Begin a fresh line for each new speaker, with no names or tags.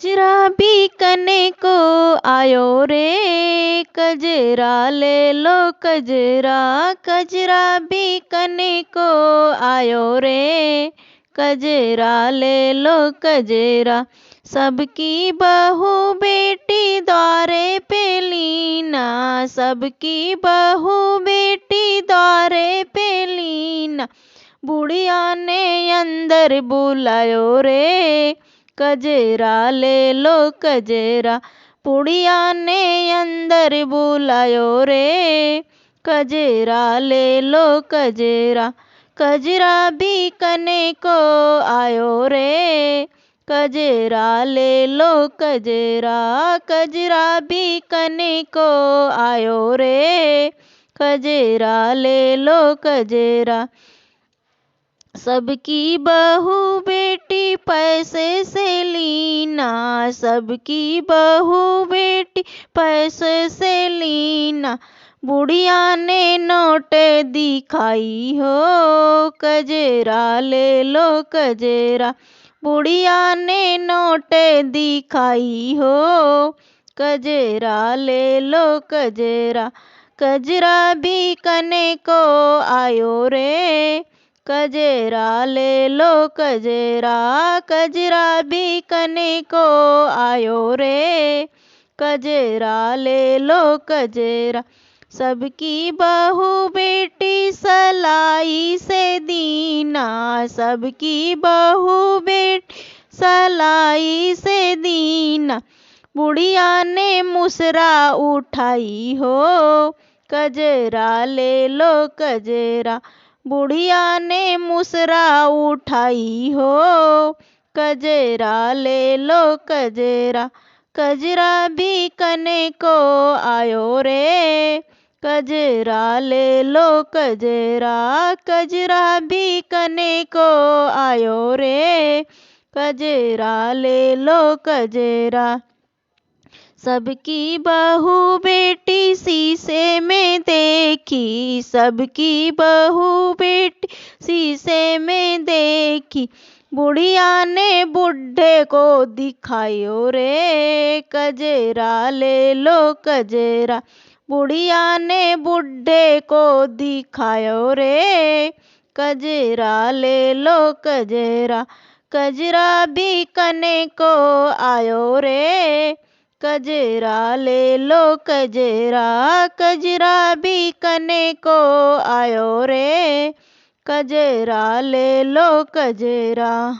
कजरा बीकने को आयो रे, कजरा ले लो कजरा। कजरा बीकने को आयो रे, कजरा ले लो कजरा। सबकी बहू बेटी द्वारे पे लीना, सबकी बहू बेटी द्वारे पे लीना। बुढ़िया ने अंदर बुलायो रे, कजरा ले लो कजरा। बुढ़िया ने अंदर बुलायो रे, कजरा ले लो कजरा। कजरा बीकने को आयो रे, कजरा ले लो कजरा। कजरा बीकने को आयो रे, कजरा ले लो कजरा। सबकी बहू बेटी पैसे से लीना, सबकी बहू बेटी पैसे से लीना। बुढ़िया ने नोट दिखाई हो, कजरा ले लो कजरा। बुढ़िया ने नोट दिखाई हो, कजरा ले लो कजरा। कजरा बीकने को आयो रे, कजरा ले लो कजरा। कजरा बीकने को आयो रे, कजरा ले लो कजरा। सबकी बहू बेटी सलाई से दीना, सबकी बहू बेटी सलाई से दीना। बुढ़िया ने मुसरा उठाई हो, कजरा ले लो कजरा। बुढ़िया ने मुसरा उठाई हो, कजरा ले लो कजरा। कजरा बीकने को आयो रे, कजरा ले लो कजरा। कजरा बीकने को आयो रे, कजरा ले लो कजरा। सबकी बहू बेटी शीशे में देखी, सबकी बहू बेटी शीशे में देखी। बुढ़िया ने बुढ़े को दिखायो रे, कजरा ले लो कजरा। बुढ़िया ने बुढ़े को दिखायो रे, कजरा ले लो कजरा। कजरा बीकने को आयो रे, कजरा ले लो कजरा। कजरा बीकने को आयो रे, कजरा ले लो कजरा।